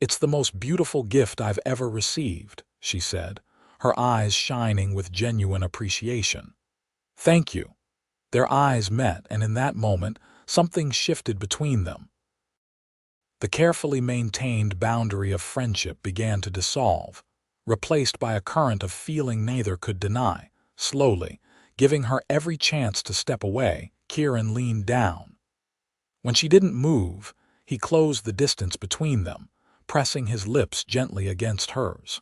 "It's the most beautiful gift I've ever received," she said, her eyes shining with genuine appreciation. "Thank you." Their eyes met, and in that moment, something shifted between them. The carefully maintained boundary of friendship began to dissolve, replaced by a current of feeling neither could deny. Slowly, giving her every chance to step away, Kieran leaned down. When she didn't move, he closed the distance between them, pressing his lips gently against hers.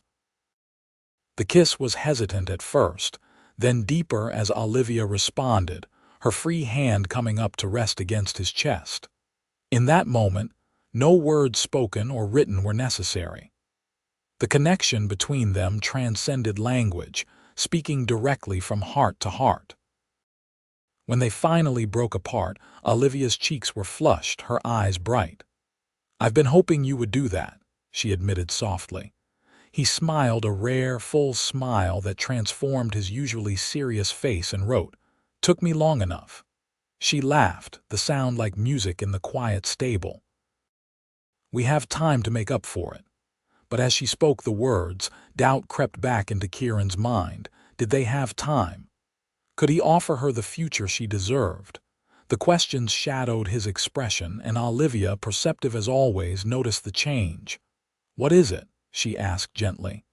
The kiss was hesitant at first, then deeper as Olivia responded, her free hand coming up to rest against his chest. In that moment, no words spoken or written were necessary. The connection between them transcended language, speaking directly from heart to heart. When they finally broke apart, Olivia's cheeks were flushed, her eyes bright. "I've been hoping you would do that," she admitted softly. He smiled, a rare, full smile that transformed his usually serious face, and wrote, "Took me long enough." She laughed, the sound like music in the quiet stable. "We have time to make up for it." But as she spoke the words, doubt crept back into Kieran's mind. Did they have time? Could he offer her the future she deserved? The questions shadowed his expression, and Olivia, perceptive as always, noticed the change. "What is it?" she asked gently.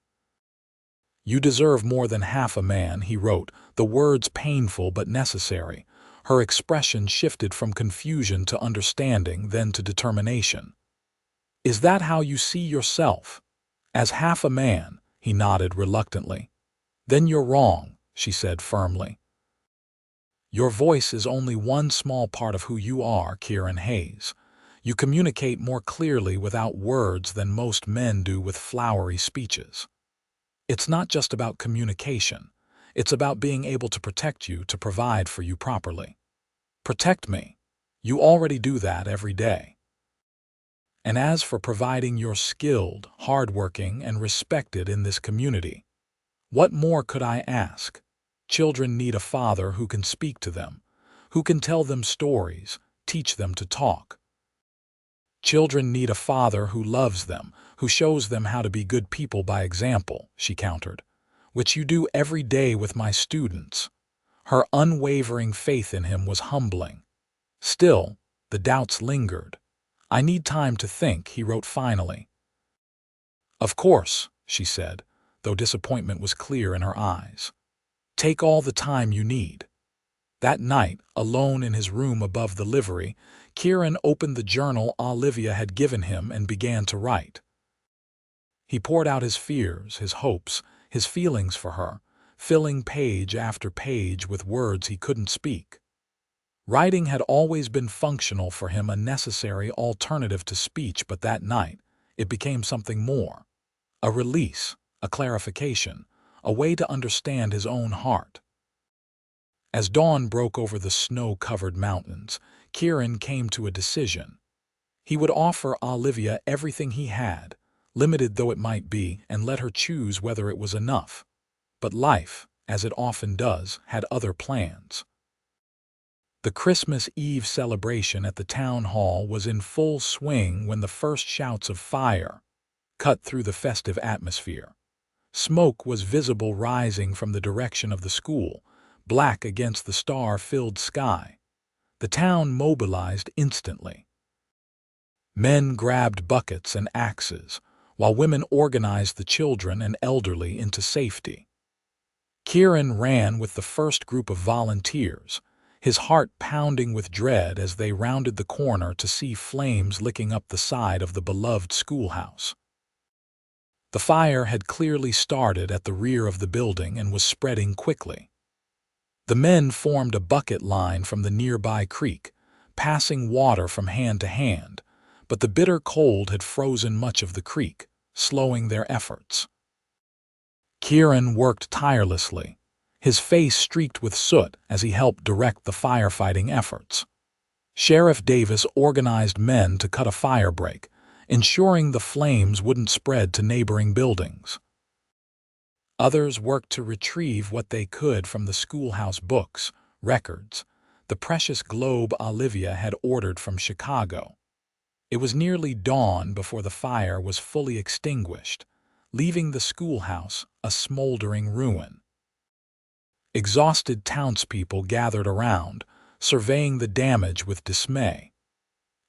"You deserve more than half a man," he wrote, the words painful but necessary. Her expression shifted from confusion to understanding, then to determination. "Is that how you see yourself? As half a man?" He nodded reluctantly. "Then you're wrong," she said firmly. "Your voice is only one small part of who you are, Kieran Hayes. You communicate more clearly without words than most men do with flowery speeches. It's not just about communication. It's about being able to protect you, to provide for you properly. Protect me. You already do that every day. And as for providing, you're skilled, hardworking, and respected in this community. What more could I ask? Children need a father who can speak to them, who can tell them stories, teach them to talk. Children need a father who loves them, who shows them how to be good people by example," she countered, "which you do every day with my students." Her unwavering faith in him was humbling. Still, the doubts lingered. "I need time to think," he wrote finally. "Of course," she said, though disappointment was clear in her eyes. "Take all the time you need." That night, alone in his room above the livery, Kieran opened the journal Olivia had given him and began to write. He poured out his fears, his hopes, his feelings for her, filling page after page with words he couldn't speak. Writing had always been functional for him, a necessary alternative to speech, but that night it became something more. A release, a clarification, a way to understand his own heart. As dawn broke over the snow-covered mountains, Kieran came to a decision. He would offer Olivia everything he had, limited though it might be, and let her choose whether it was enough. But life, as it often does, had other plans. The Christmas Eve celebration at the town hall was in full swing when the first shouts of fire cut through the festive atmosphere. Smoke was visible rising from the direction of the school, black against the star-filled sky. The town mobilized instantly. Men grabbed buckets and axes, while women organized the children and elderly into safety. Kieran ran with the first group of volunteers, his heart pounding with dread as they rounded the corner to see flames licking up the side of the beloved schoolhouse. The fire had clearly started at the rear of the building and was spreading quickly. The men formed a bucket line from the nearby creek, passing water from hand to hand, but the bitter cold had frozen much of the creek, slowing their efforts. Kieran worked tirelessly, his face streaked with soot as he helped direct the firefighting efforts. Sheriff Davis organized men to cut a fire break, ensuring the flames wouldn't spread to neighboring buildings. Others worked to retrieve what they could from the schoolhouse books, records, the precious globe Olivia had ordered from Chicago. It was nearly dawn before the fire was fully extinguished, leaving the schoolhouse a smoldering ruin. Exhausted townspeople gathered around, surveying the damage with dismay.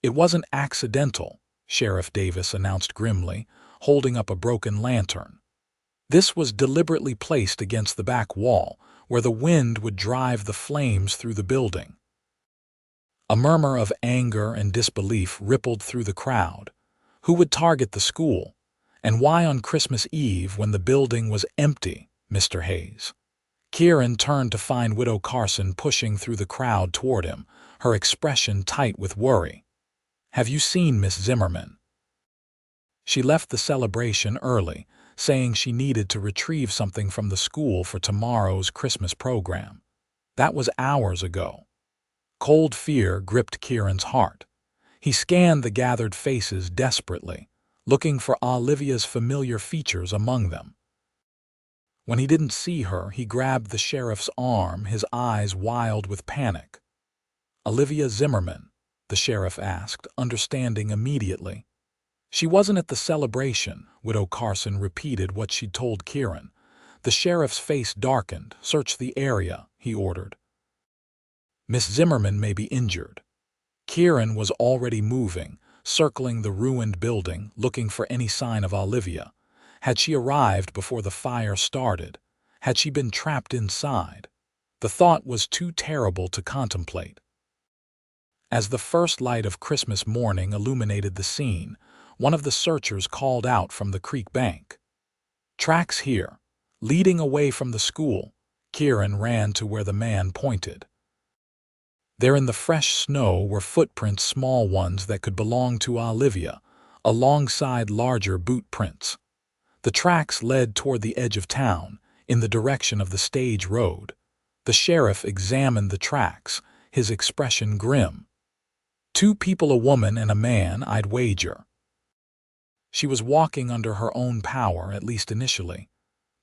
"It wasn't accidental," Sheriff Davis announced grimly, holding up a broken lantern. "This was deliberately placed against the back wall, where the wind would drive the flames through the building." A murmur of anger and disbelief rippled through the crowd. Who would target the school? And why on Christmas Eve when the building was empty, Mr. Hayes? Kieran turned to find Widow Carson pushing through the crowd toward him, her expression tight with worry. "Have you seen Miss Zimmerman?" She left the celebration early, saying she needed to retrieve something from the school for tomorrow's Christmas program. That was hours ago. Cold fear gripped Kieran's heart. He scanned the gathered faces desperately, looking for Olivia's familiar features among them. When he didn't see her, he grabbed the sheriff's arm, his eyes wild with panic. "Olivia Zimmerman?" the sheriff asked, understanding immediately. "She wasn't at the celebration," Widow Carson repeated what she'd told Kieran. The sheriff's face darkened. "Search the area," he ordered. "Miss Zimmerman may be injured." Kieran was already moving, circling the ruined building, looking for any sign of Olivia. Had she arrived before the fire started? Had she been trapped inside? The thought was too terrible to contemplate. As the first light of Christmas morning illuminated the scene, one of the searchers called out from the creek bank. "Tracks here, leading away from the school." Kieran ran to where the man pointed. There in the fresh snow were footprints, small ones that could belong to Olivia, alongside larger boot prints. The tracks led toward the edge of town, in the direction of the stage road. The sheriff examined the tracks, his expression grim. "Two people, a woman and a man, I'd wager." She was walking under her own power, at least initially.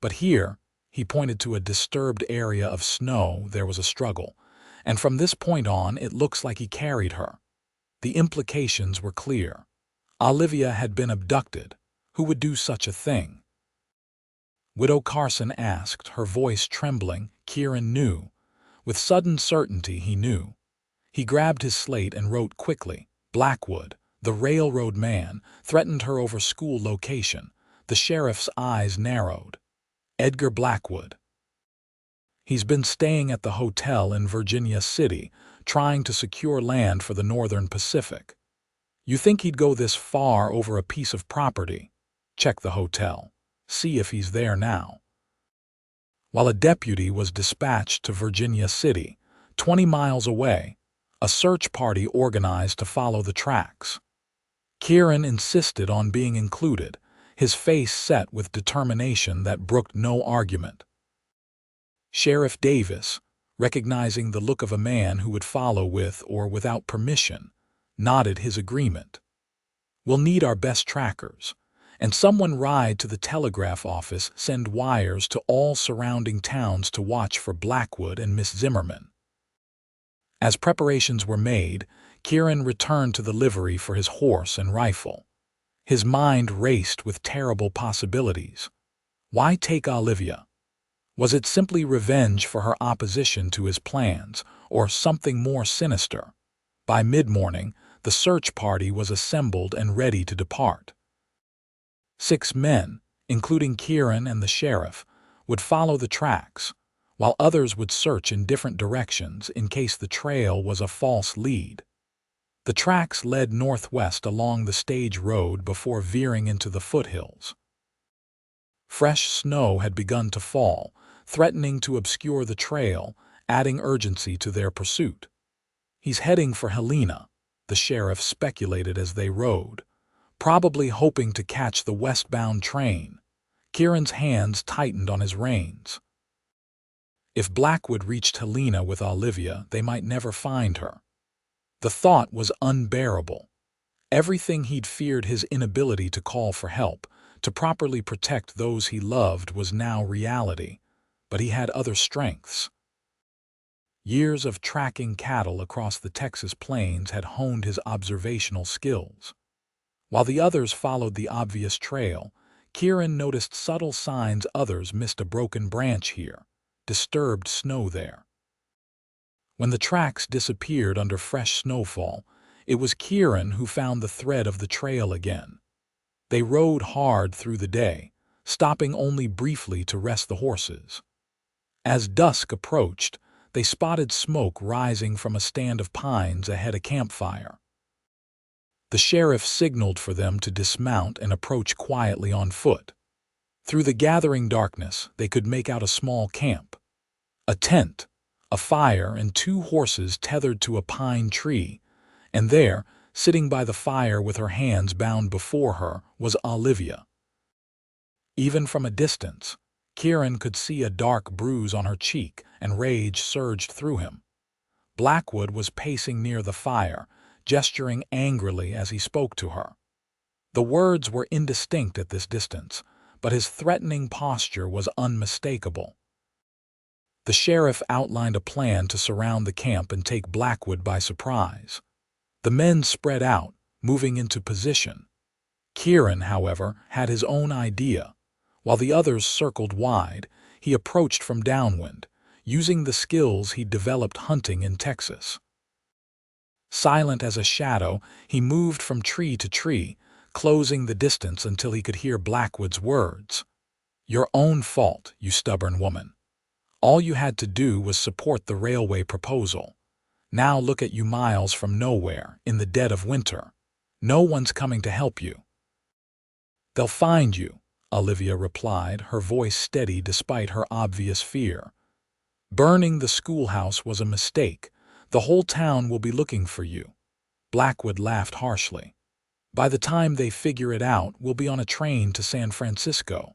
But here, he pointed to a disturbed area of snow, there was a struggle, and from this point on it looks like he carried her. The implications were clear. Olivia had been abducted. Who would do such a thing? Widow Carson asked, her voice trembling. Kieran knew. With sudden certainty he knew. He grabbed his slate and wrote quickly. Blackwood, the railroad man, threatened her over school location. The sheriff's eyes narrowed. Edgar Blackwood. He's been staying at the hotel in Virginia City, trying to secure land for the Northern Pacific. You think he'd go this far over a piece of property? Check the hotel. See if he's there now. While a deputy was dispatched to Virginia City, 20 miles away, a search party organized to follow the tracks. Kieran insisted on being included, his face set with determination that brooked no argument. Sheriff Davis, recognizing the look of a man who would follow with or without permission, nodded his agreement. "We'll need our best trackers, and someone ride to the telegraph office, send wires to all surrounding towns to watch for Blackwood and Miss Zimmerman." As preparations were made, Kieran returned to the livery for his horse and rifle. His mind raced with terrible possibilities. Why take Olivia? Was it simply revenge for her opposition to his plans, or something more sinister? By mid-morning, the search party was assembled and ready to depart. 6 men, including Kieran and the sheriff, would follow the tracks, while others would search in different directions in case the trail was a false lead. The tracks led northwest along the stage road before veering into the foothills. Fresh snow had begun to fall, threatening to obscure the trail, adding urgency to their pursuit. "He's heading for Helena," the sheriff speculated as they rode, probably hoping to catch the westbound train. Kieran's hands tightened on his reins. If Blackwood reached Helena with Olivia, they might never find her. The thought was unbearable. Everything he'd feared, his inability to call for help, to properly protect those he loved, was now reality. But he had other strengths. Years of tracking cattle across the Texas plains had honed his observational skills. While the others followed the obvious trail, Kieran noticed subtle signs. Others missed a broken branch here, disturbed snow there. When the tracks disappeared under fresh snowfall, it was Kieran who found the thread of the trail again. They rode hard through the day, stopping only briefly to rest the horses. As dusk approached, they spotted smoke rising from a stand of pines ahead, a campfire. The sheriff signaled for them to dismount and approach quietly on foot. Through the gathering darkness, they could make out a small camp. A tent, a fire, and 2 horses tethered to a pine tree, and there, sitting by the fire with her hands bound before her, was Olivia. Even from a distance, Kieran could see a dark bruise on her cheek, and rage surged through him. Blackwood was pacing near the fire, gesturing angrily as he spoke to her. The words were indistinct at this distance, but his threatening posture was unmistakable. The sheriff outlined a plan to surround the camp and take Blackwood by surprise. The men spread out, moving into position. Kieran, however, had his own idea. While the others circled wide, he approached from downwind, using the skills he'd developed hunting in Texas. Silent as a shadow, he moved from tree to tree, closing the distance until he could hear Blackwood's words. "Your own fault, you stubborn woman. All you had to do was support the railway proposal. Now look at you miles from nowhere, in the dead of winter. No one's coming to help you." "They'll find you," Olivia replied, her voice steady despite her obvious fear. "Burning the schoolhouse was a mistake. The whole town will be looking for you." Blackwood laughed harshly. "By the time they figure it out, we'll be on a train to San Francisco.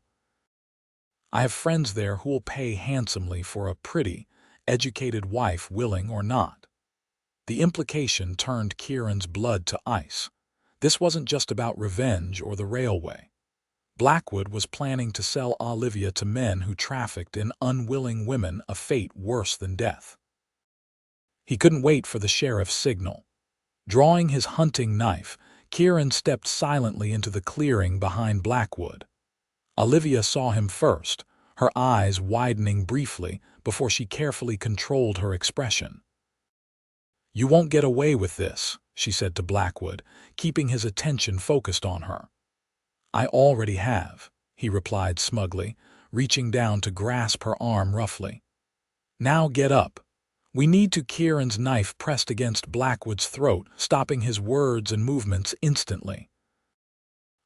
I have friends there who will pay handsomely for a pretty, educated wife, willing or not." The implication turned Kieran's blood to ice. This wasn't just about revenge or the railway. Blackwood was planning to sell Olivia to men who trafficked in unwilling women, a fate worse than death. He couldn't wait for the sheriff's signal. Drawing his hunting knife, Kieran stepped silently into the clearing behind Blackwood. Olivia saw him first, her eyes widening briefly before she carefully controlled her expression. "You won't get away with this," she said to Blackwood, keeping his attention focused on her. "I already have," he replied smugly, reaching down to grasp her arm roughly. "Now get up." "We need to." Kieran's knife pressed against Blackwood's throat, stopping his words and movements instantly.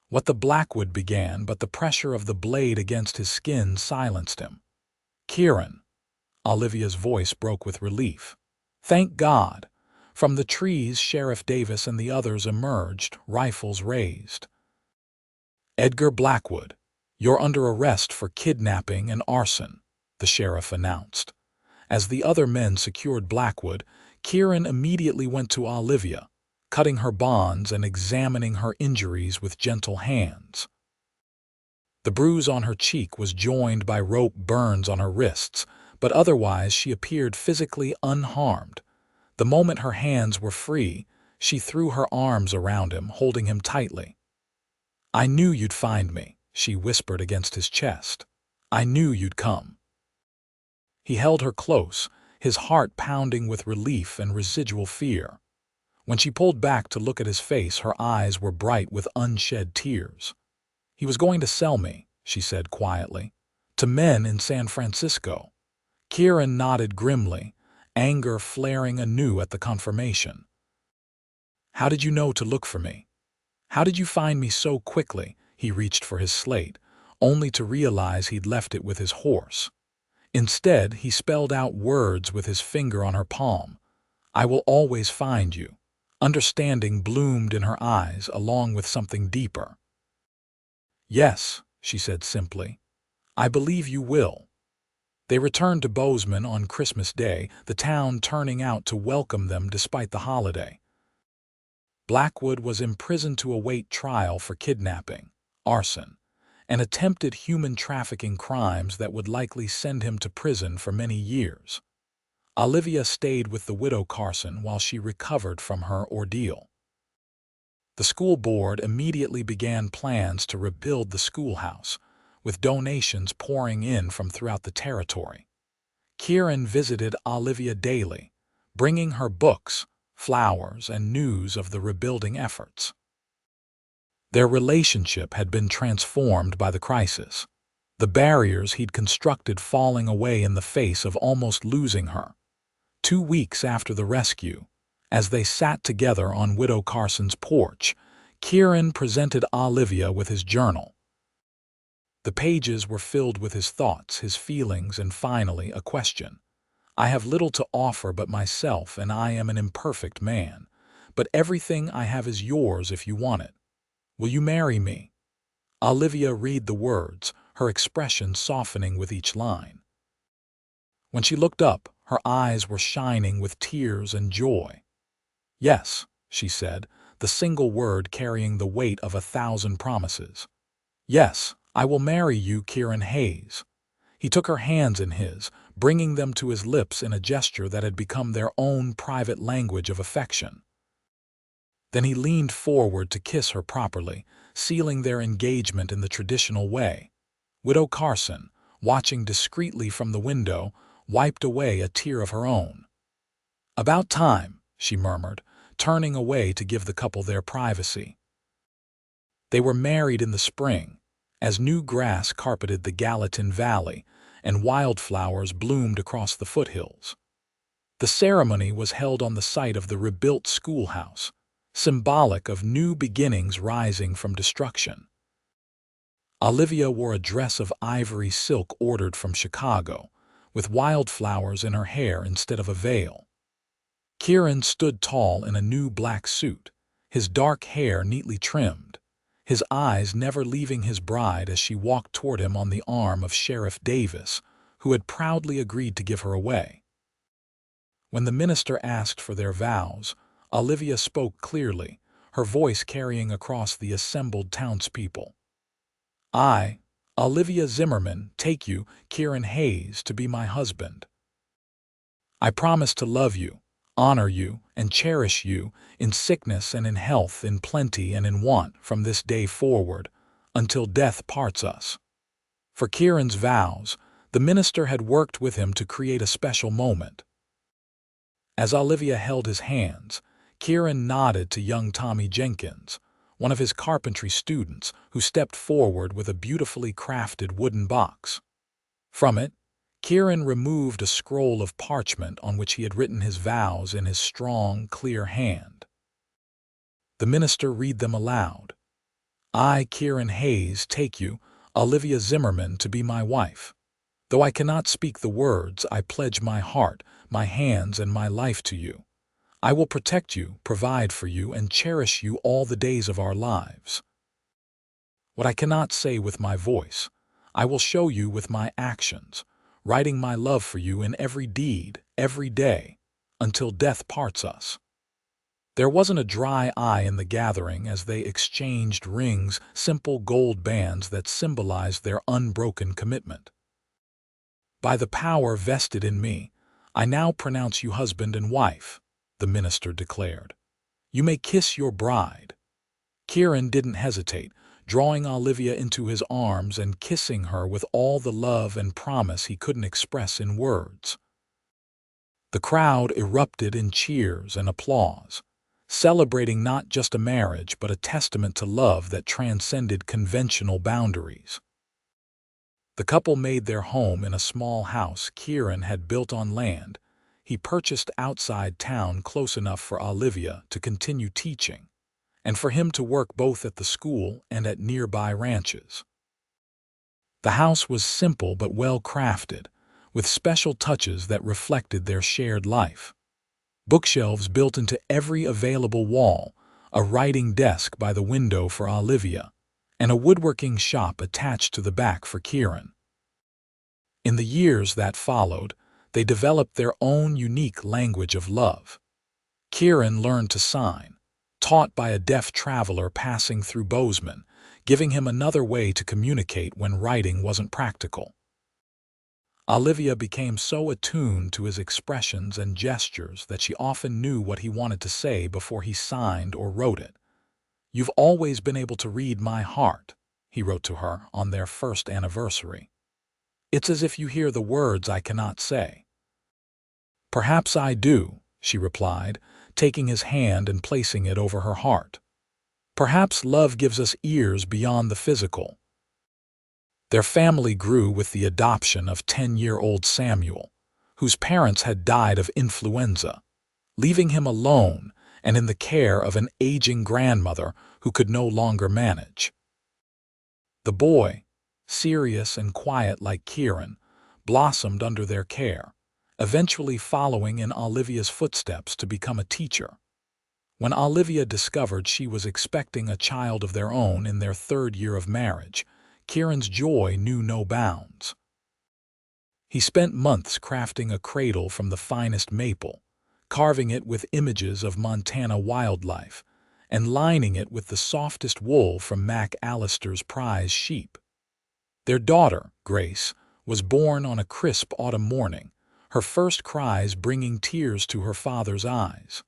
What the Blackwood began, but the pressure of the blade against his skin silenced him. "Kieran!" Olivia's voice broke with relief. "Thank God!" From the trees, Sheriff Davis and the others emerged, rifles raised. "Edgar Blackwood, you're under arrest for kidnapping and arson," the sheriff announced. As the other men secured Blackwood, Kieran immediately went to Olivia, cutting her bonds and examining her injuries with gentle hands. The bruise on her cheek was joined by rope burns on her wrists, but otherwise she appeared physically unharmed. The moment her hands were free, she threw her arms around him, holding him tightly. "I knew you'd find me," she whispered against his chest. "I knew you'd come." He held her close, his heart pounding with relief and residual fear. When she pulled back to look at his face, her eyes were bright with unshed tears. "He was going to sell me," she said quietly, "to men in San Francisco." Kieran nodded grimly, anger flaring anew at the confirmation. "How did you know to look for me? How did you find me so quickly?" He reached for his slate, only to realize he'd left it with his horse. Instead, he spelled out words with his finger on her palm. "I will always find you." Understanding bloomed in her eyes, along with something deeper. "Yes," she said simply. "I believe you will." They returned to Bozeman on Christmas Day, the town turning out to welcome them despite the holiday. Blackwood was imprisoned to await trial for kidnapping, arson, and attempted human trafficking crimes that would likely send him to prison for many years. Olivia stayed with the widow Carson while she recovered from her ordeal. The school board immediately began plans to rebuild the schoolhouse, with donations pouring in from throughout the territory. Kieran visited Olivia daily, bringing her books, flowers, and news of the rebuilding efforts. Their relationship had been transformed by the crisis, the barriers he'd constructed falling away in the face of almost losing her. 2 weeks after the rescue, as they sat together on Widow Carson's porch, Kieran presented Olivia with his journal. The pages were filled with his thoughts, his feelings, and finally a question. "I have little to offer but myself, and I am an imperfect man. But everything I have is yours if you want it. Will you marry me?" Olivia read the words, her expression softening with each line. When she looked up, her eyes were shining with tears and joy. "Yes," she said, the single word carrying the weight of 1,000 promises. "Yes, I will marry you, Kieran Hayes." He took her hands in his, bringing them to his lips in a gesture that had become their own private language of affection. Then he leaned forward to kiss her properly, sealing their engagement in the traditional way. Widow Carson, watching discreetly from the window, wiped away a tear of her own. "About time," she murmured, turning away to give the couple their privacy. They were married in the spring, as new grass carpeted the Gallatin Valley, and wildflowers bloomed across the foothills. The ceremony was held on the site of the rebuilt schoolhouse, symbolic of new beginnings rising from destruction. Olivia wore a dress of ivory silk ordered from Chicago, with wildflowers in her hair instead of a veil. Kieran stood tall in a new black suit, his dark hair neatly trimmed, his eyes never leaving his bride as she walked toward him on the arm of Sheriff Davis, who had proudly agreed to give her away. When the minister asked for their vows, Olivia spoke clearly, her voice carrying across the assembled townspeople. I, Olivia Zimmerman, take you, Kieran Hayes, to be my husband. I promise to love you, honor you, and cherish you, in sickness and in health, in plenty and in want, from this day forward, until death parts us. For Kieran's vows, the minister had worked with him to create a special moment. As Olivia held his hands, Kieran nodded to young Tommy Jenkins, one of his carpentry students, who stepped forward with a beautifully crafted wooden box. From it, Kieran removed a scroll of parchment on which he had written his vows in his strong, clear hand. The minister read them aloud. I, Kieran Hayes, take you, Olivia Zimmerman, to be my wife. Though I cannot speak the words, I pledge my heart, my hands, and my life to you. I will protect you, provide for you, and cherish you all the days of our lives. What I cannot say with my voice, I will show you with my actions, writing my love for you in every deed, every day, until death parts us. There wasn't a dry eye in the gathering as they exchanged rings, simple gold bands that symbolized their unbroken commitment. By the power vested in me, I now pronounce you husband and wife, the minister declared. You may kiss your bride. Kieran didn't hesitate, drawing Olivia into his arms and kissing her with all the love and promise he couldn't express in words. The crowd erupted in cheers and applause, celebrating not just a marriage but a testament to love that transcended conventional boundaries. The couple made their home in a small house Kieran had built on land he purchased outside town, close enough for Olivia to continue teaching, and for him to work both at the school and at nearby ranches. The house was simple but well crafted, with special touches that reflected their shared life. Bookshelves built into every available wall, a writing desk by the window for Olivia, and a woodworking shop attached to the back for Kieran. In the years that followed, they developed their own unique language of love. Kieran learned to sign, taught by a deaf traveler passing through Bozeman, giving him another way to communicate when writing wasn't practical. Olivia became so attuned to his expressions and gestures that she often knew what he wanted to say before he signed or wrote it. You've always been able to read my heart, he wrote to her on their first anniversary. It's as if you hear the words I cannot say. Perhaps I do, she replied, taking his hand and placing it over her heart. Perhaps love gives us ears beyond the physical. Their family grew with the adoption of 10-year-old Samuel, whose parents had died of influenza, leaving him alone and in the care of an aging grandmother who could no longer manage. The boy, serious and quiet like Kieran, blossomed under their care, eventually following in Olivia's footsteps to become a teacher. When Olivia discovered she was expecting a child of their own in their 3rd year of marriage, Kieran's joy knew no bounds. He spent months crafting a cradle from the finest maple, carving it with images of Montana wildlife, and lining it with the softest wool from Mac Allister's prize sheep. Their daughter, Grace, was born on a crisp autumn morning, her first cries bringing tears to her father's eyes.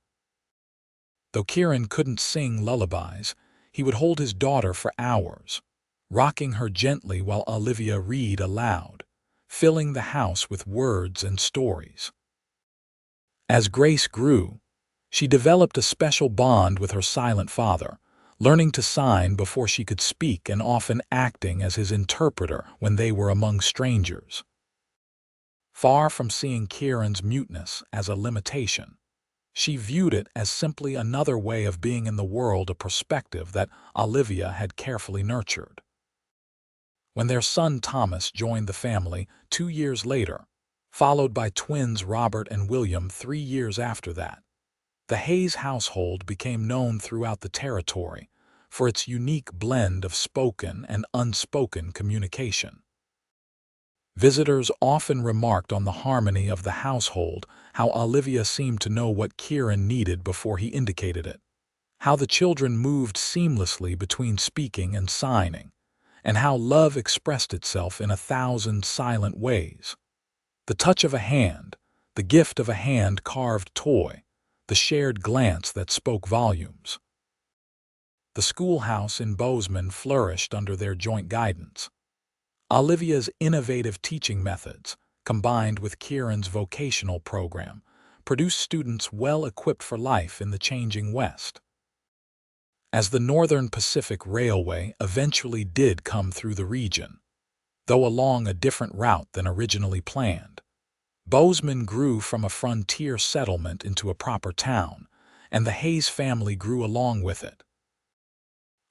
Though Kieran couldn't sing lullabies, he would hold his daughter for hours, rocking her gently while Olivia read aloud, filling the house with words and stories. As Grace grew, she developed a special bond with her silent father, learning to sign before she could speak and often acting as his interpreter when they were among strangers. Far from seeing Kieran's muteness as a limitation, she viewed it as simply another way of being in the world, a perspective that Olivia had carefully nurtured. When their son Thomas joined the family 2 years later, followed by twins Robert and William 3 years after that, the Hayes household became known throughout the territory for its unique blend of spoken and unspoken communication. Visitors often remarked on the harmony of the household, how Olivia seemed to know what Kieran needed before he indicated it, how the children moved seamlessly between speaking and signing, and how love expressed itself in 1,000 silent ways. The touch of a hand, the gift of a hand-carved toy, the shared glance that spoke volumes. The schoolhouse in Bozeman flourished under their joint guidance. Olivia's innovative teaching methods, combined with Kieran's vocational program, produced students well equipped for life in the changing West. As the Northern Pacific Railway eventually did come through the region, though along a different route than originally planned, Bozeman grew from a frontier settlement into a proper town, and the Hayes family grew along with it.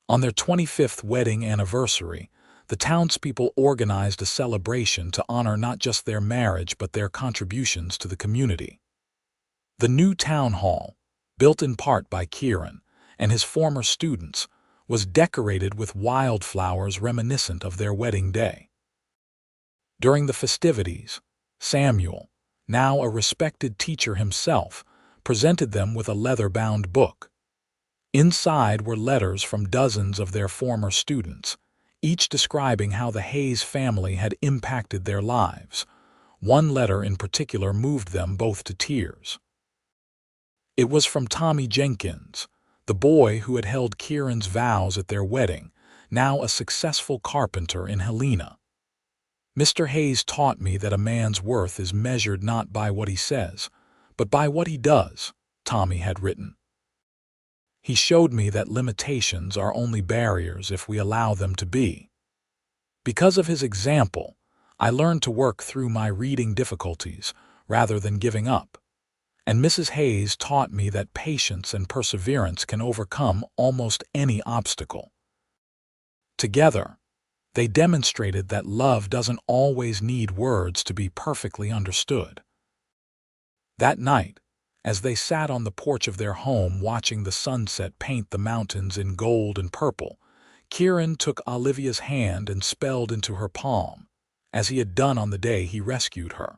On their 25th wedding anniversary, the townspeople organized a celebration to honor not just their marriage but their contributions to the community. The new town hall, built in part by Kieran and his former students, was decorated with wildflowers reminiscent of their wedding day. During the festivities, Samuel, now a respected teacher himself, presented them with a leather-bound book. Inside were letters from dozens of their former students, each describing how the Hayes family had impacted their lives. One letter in particular moved them both to tears. It was from Tommy Jenkins, the boy who had held Kieran's vows at their wedding, now a successful carpenter in Helena. "Mr. Hayes taught me that a man's worth is measured not by what he says, but by what he does," Tommy had written. "He showed me that limitations are only barriers if we allow them to be. Because of his example, I learned to work through my reading difficulties rather than giving up. And Mrs. Hayes taught me that patience and perseverance can overcome almost any obstacle." Together, they demonstrated that love doesn't always need words to be perfectly understood. That night, as they sat on the porch of their home watching the sunset paint the mountains in gold and purple, Kieran took Olivia's hand and spelled into her palm, as he had done on the day he rescued her,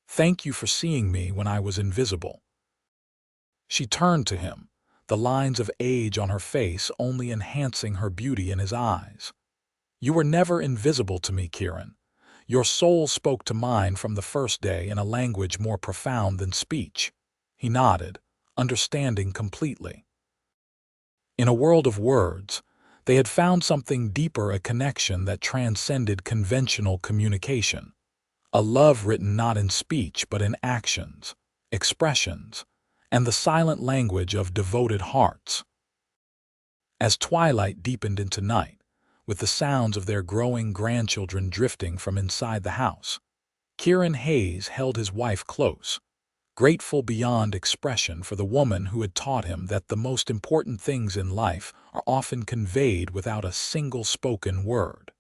"Thank you for seeing me when I was invisible." She turned to him, the lines of age on her face only enhancing her beauty in his eyes. "You were never invisible to me, Kieran. Your soul spoke to mine from the first day in a language more profound than speech." He nodded, understanding completely. In a world of words, they had found something deeper, a connection that transcended conventional communication. A love written not in speech but in actions, expressions, and the silent language of devoted hearts. As twilight deepened into night, with the sounds of their growing grandchildren drifting from inside the house, Kieran Hayes held his wife close, grateful beyond expression for the woman who had taught him that the most important things in life are often conveyed without a single spoken word.